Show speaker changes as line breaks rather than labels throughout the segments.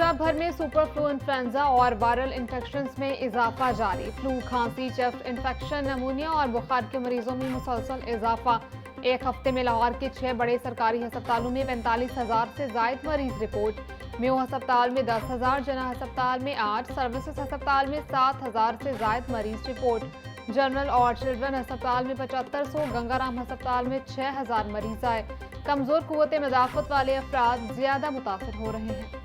पंजाब भर में super flu influenza और वायरल इन्फेक्शंस में इजाफा जारी। फ्लू, खांसी, चेस्ट इन्फेक्शन, नमूनिया और बुखार के मरीजों में मुसलसल इजाफा। एक हफ्ते में लाहौर के 6 बड़े सरकारी अस्पतालों में 45,000 से जायद मरीज रिपोर्ट। म्यू अस्पताल में 10,000, जना अस्पताल में 8, सर्विसेज अस्पताल में 7,000 से जायद मरीज रिपोर्ट। जनरल और चिल्ड्रन अस्पताल में 7500, गंगाराम अस्पताल में 6,000 मरीज आए। कमजोर कुव्वत मदाफत वाले अफराद ज्यादा मुतासर हो रहे हैं।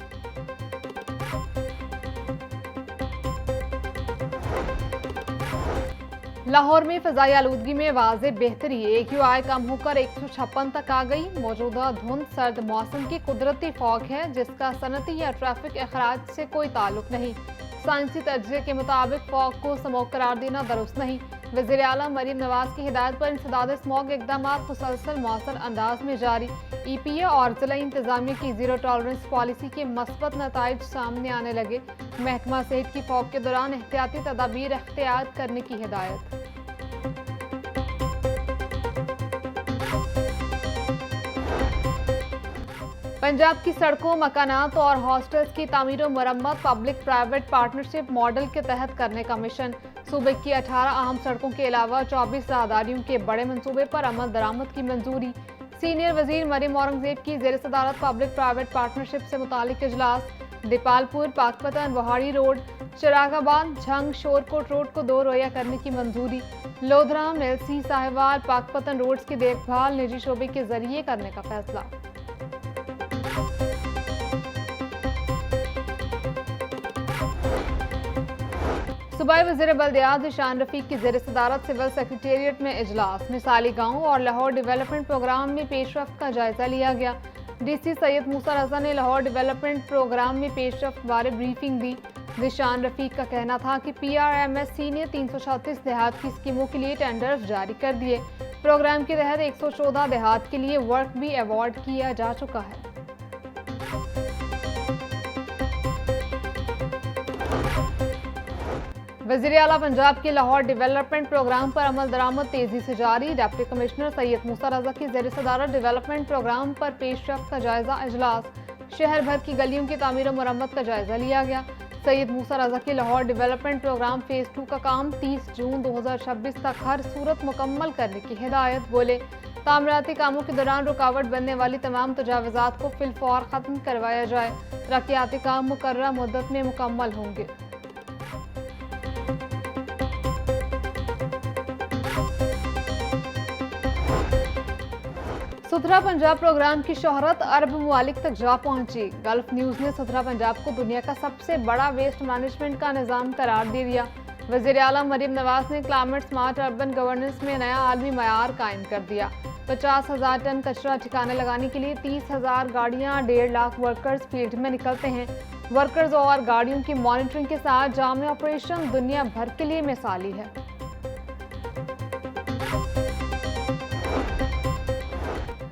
लाहौर में फ़ज़ाई आलूदगी में वाज़ेह बेहतरी। AQI कम होकर 156 तक आ गई। मौजूदा धुंध सर्द मौसम की कुदरती फॉग है, जिसका सनती या ट्रैफिक अखराज से कोई ताल्लुक नहीं। साइंसी तजज़िये के मुताबिक फॉग को स्मोक करार देना दुरुस्त नहीं। वज़ीर आला मरीम नवाज की हिदायत पर इंसदाद स्मॉग इक़दाम मुसलसल मौसर अंदाज में जारी। EPA और जिला इंतजामिया की जीरो टॉलरेंस पॉलिसी के मस्बत नताइज सामने आने लगे। महकमा सेहत की फॉग के दौरान एहतियाती तदाबीर इख्तियार करने की हिदायत। पंजाब की सड़कों, मकानात और हॉस्टल्स की तामीर और मरम्मत पब्लिक प्राइवेट पार्टनरशिप मॉडल के तहत करने का मिशन। सूबे की 18 अहम सड़कों के अलावा 24 राहदारियों के बड़े मंसूबे पर अमल दरामद की मंजूरी। सीनियर वजीर मरीम औरंगजेब की ज़ेर सदारत पब्लिक प्राइवेट पार्टनरशिप से मुतालिक इजलास। दीपालपुर, पाकपतन, वहाड़ी रोड, चिरागाबाद, झंग, शोरकोट रोड को 2 रोया करने की मंजूरी। लोधराम, LC, साहिवाल, पाकपतन रोड्स की देखभाल निजी शोबे के जरिए करने का फैसला। सूबाई वज़ीर बल्दियात ईशान रफीक की ज़ेर सदारत सिविल सेक्रेटेरिएट में इजलास। मिसाली गाँव और लाहौर डेवलपमेंट प्रोग्राम में पेशरफ्त का जायजा लिया गया। DC सैयद मूसा रजा ने लाहौर डेवलपमेंट प्रोग्राम में पेशरफ्त बारे ब्रीफिंग दी। ईशान रफीक का कहना था कि PRMSC ने 336 देहात की स्कीमों के लिए टेंडर जारी कर दिए। प्रोग्राम के तहत 114 देहात के लिए वर्क भी अवार्ड किया जा चुका है। वज़ीर आला पंजाब के लाहौर डेवलपमेंट प्रोग्राम पर अमल दरामद तेजी से जारी। डिप्टी कमिश्नर सैयद मूसा रजा की ज़ेर सदारत डेवलपमेंट प्रोग्राम पर पेशरफ्त का जायजा इजलास। शहर भर की गलियों की तामीर और मरम्मत का जायजा लिया गया। सैयद मूसा रजा के लाहौर डेवलपमेंट प्रोग्राम फेज़ 2 का काम 30 जून 2026 तक हर सूरत मुकम्मल करने की हिदायत। बोले, तामीराती कामों के दौरान रुकावट बनने वाली तमाम तजावुज़ात को फिलफौर ख़त्म करवाया जाए। तरक्याती काम मुकर्रर मुद्दत में मुकम्मल होंगे। सुथरा पंजाब प्रोग्राम की शोहरत अरब ममालिक तक जा पहुंची। गल्फ न्यूज़ ने सुथरा पंजाब को दुनिया का सबसे बड़ा वेस्ट मैनेजमेंट का निज़ाम करार दे दिया। वज़ीर आला मरीम नवाज ने क्लाइमेट स्मार्ट अर्बन गवर्नेंस में नया आलमी मयार कायम कर दिया। 50,000 टन कचरा ठिकाने लगाने के लिए 30,000 गाड़ियाँ, 1.5 लाख वर्कर्स फील्ड में निकलते हैं। वर्कर्स और गाड़ियों की मॉनिटरिंग के साथ जामे ऑपरेशन दुनिया भर के लिए मिसाली है।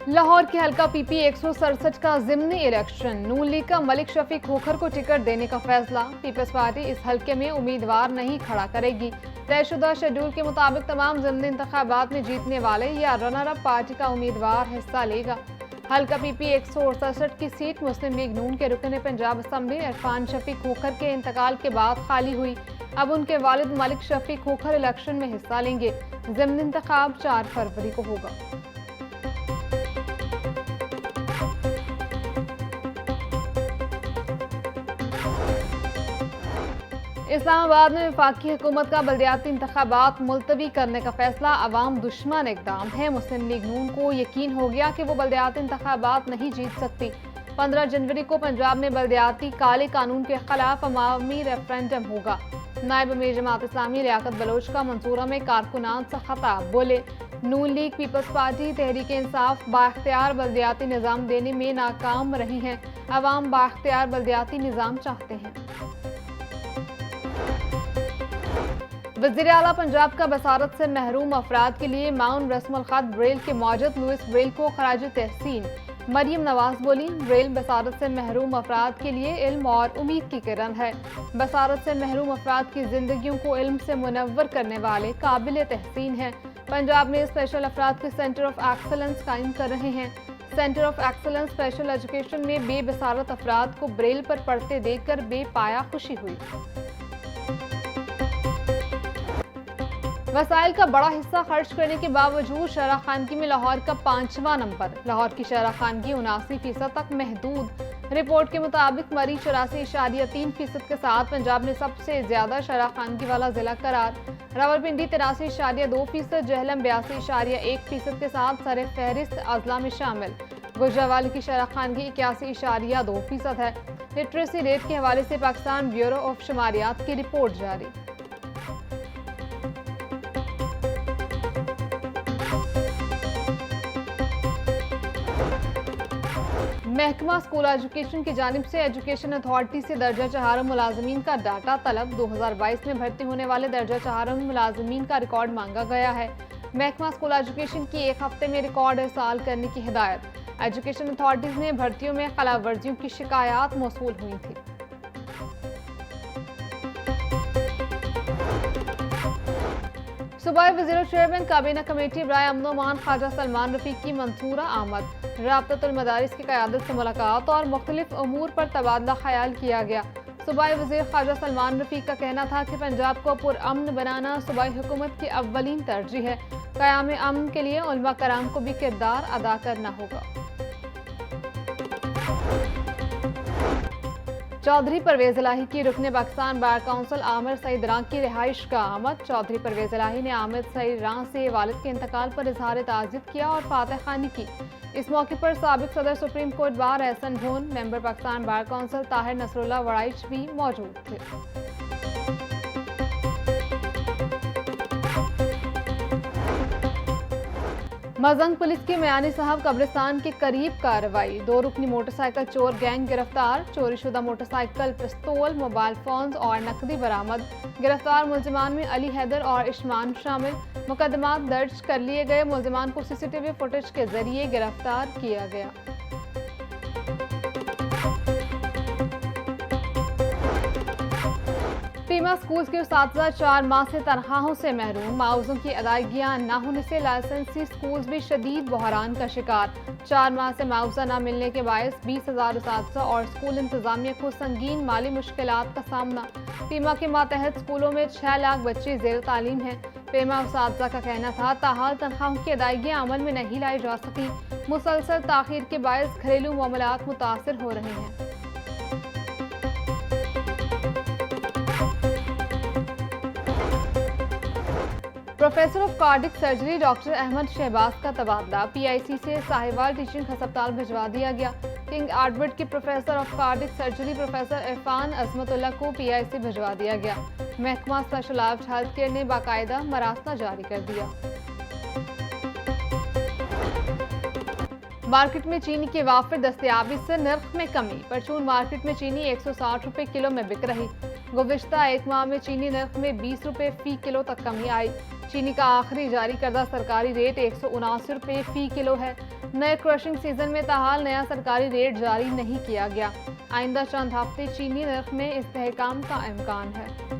लाहौर के हल्का PP 167 का ज़िमनी इलेक्शन। नून लीग का मलिक शफीक खोखर को टिकट देने का फैसला। पीपल्स पार्टी इस हल्के में उम्मीदवार नहीं खड़ा करेगी। तयशुदा शेड्यूल के मुताबिक तमाम ज़िमनी इंतखाबात में जीतने वाले या रनर अप पार्टी का उम्मीदवार हिस्सा लेगा। हल्का PP 167 की सीट मुस्लिम लीग नून के रुकन पंजाब असम्बली इरफान शफीक खोखर के इंतकाल के बाद खाली हुई। अब उनके वालिद मलिक शफीक खोखर इलेक्शन में हिस्सा लेंगे। ज़िमनी इंतखाब 4 फरवरी को होगा। इस्लामाबाद में वफाकी हुकूमत का बल्दियाती इंतखाबात मुलतवी करने का फैसला अवाम दुश्मन इक़दाम है। मुस्लिम लीग नून को यकीन हो गया कि वो बल्दियाती इंतखाबात नहीं जीत सकती। 15 जनवरी को पंजाब में बल्दियाती काले कानून के खिलाफ अवामी रेफरेंडम होगा। नायब अमीर जमात इस्लामी लियाकत बलोच का मंसूरा में कारकुनान से खताब। बोले, नून league, peoples party, Tehreek Insaf बाख्तियार बल्दियाती निज़ाम देने में नाकाम रही हैं। अवाम बाख्तियार बल्दियाती निज़ाम चाहते हैं। वज़ीर आला पंजाब का बसारत से महरूम अफराद के लिए माउन रस्मुल ख़त ब्रेल के मौजूद लुइस ब्रेल को खराज तहसीन। मरीम नवाज बोली, ब्रेल बसारत से महरूम अफराद के लिए इल्म और उम्मीद की किरण है। बसारत से महरूम अफराद की जिंदगियों को इल्म से मुनव्वर करने वाले काबिल तहसीन हैं। पंजाब में स्पेशल अफराद के सेंटर ऑफ एक्सलेंस कायम कर रहे हैं। Centre of excellence special education में बेबसारत अफराद को ब्रेल पर पढ़ते देखकर बेपाया खुशी हुई। वसाइल का बड़ा हिस्सा खर्च करने के बावजूद शरह खानगी में लाहौर का 5वां नंबर। लाहौर की शरह खानगी 79% तक महदूद। रिपोर्ट के मुताबिक मरी 84.3% के साथ पंजाब ने सबसे ज्यादा शरह खानगी वाला जिला करार। रावलपिंडी 83.2%, जहलम 82.1% के साथ सरे फहरिस्त अजला में शामिल। गुजरावाली की शरह खानगी 81.2% है। लिटरेसी रेट के हवाले से पाकिस्तान ब्यूरो ऑफ शुमारियात की रिपोर्ट जारी। महकमा स्कूल एजुकेशन की जानिब से एजुकेशन अथॉरिटी से दर्जा चहारम मुलाजमीन का डाटा तलब। 2022 में भर्ती होने वाले दर्जा चहारम मुलाजमीन का रिकॉर्ड मांगा गया है। महकमा स्कूल एजुकेशन की 1 हफ्ते में रिकॉर्ड इरसाल करने की हिदायत। एजुकेशन अथॉरिटीज में भर्तियों में खिलाफवर्जियों की शिकायत मौसूल हुई थी। सूबाई वज़ीर चेयरमैन काबीना कमेटी बराए अमन अमान ख्वाजा सलमान रफीक की मंसूरा आमद। राब्ततुल मदारिस की क़यादत से मुलाकात और मुख्तलिफ अमूर पर तबादला ख्याल किया गया। सूबाई वज़ीर ख्वाजा सलमान रफीक का कहना था कि पंजाब को पुरअमन बनाना सूबाई हुकूमत की अव्वलीन तरजीह है। क़याम अमन के लिए उलमा कराम को भी किरदार अदा करना होगा। चौधरी परवेज इलाही की रुकने पाकिस्तान बार काउंसिल आमिर सईद रां की रिहाइश का आमद। चौधरी परवेज इलाही ने आमिर सईद रां से वालिद के इंतकाल पर इजहार ताज़ियत किया और फातह खानी की। इस मौके पर साबिक सदर supreme court bar Ehsan Bhawan, member Pakistan bar council Tahir Nasrullah Waraich भी मौजूद थे। मजंग पुलिस की मयानी साहब कब्रिस्तान के करीब कार्रवाई। 2 रुकनी मोटरसाइकिल चोर गैंग गिरफ्तार। चोरीशुदा मोटरसाइकिल, पिस्तौल, मोबाइल फोन्स और नकदी बरामद। गिरफ्तार मुलजिमान में अली हैदर और इश्मान शामिल। मुकदमात दर्ज कर लिए गए। मुलजिमान को सीसीटीवी फुटेज के जरिए गिरफ्तार किया गया। पीमा स्कूल के उस्ताद 4 माह से तनख्वाहों से महरूम। मुआवजों की अदायगियां न होने से लाइसेंसी स्कूल भी शदीद बहरान का शिकार। 4 माह से मुआवजा न मिलने के बायस 20,000 उस्ताद और स्कूल इंतजामिया को संगीन माली मुश्किलात का सामना। पीमा के मातहत स्कूलों में 6 लाख बच्चे जेर तालीम हैं। पीमा उस्ताद का कहना था ताहाल तनख्वाहों की अदायगियां अमल में नहीं लाई जा सकी। मुसलसल ताखीर के बायस घरेलू मामलात मुतासर हो रहे हैं। Professor of cardiac surgery doctor Ahmed Shahbaz का तबादला। पीआईसी से साहिवाल टीचिंग अस्पताल भिजवा दिया गया। किंग एडवर्ड के professor of cardiac surgery professor Irfan Azmatullah को पीआईसी भिजवा दिया गया। महकमा स्पेशलाइज्ड हेल्थ केयर ने बाकायदा मरासला जारी कर दिया। मार्केट में चीनी के वाफिर दस्तयाबी से नर्ख में कमी। परचून मार्केट में चीनी 160 रुपए किलो में बिक रही। गुज़िश्ता 1 माह में चीनी नर्ख में 20 रुपए फी किलो तक कमी आई। चीनी का आखिरी जारी करदा सरकारी रेट 179 रुपए फी किलो है। नए क्रशिंग सीजन में ताहाल नया सरकारी रेट जारी नहीं किया गया। आइंदा चंद हफ्ते चीनी नर्ख में इस्तेहकाम का इम्कान है।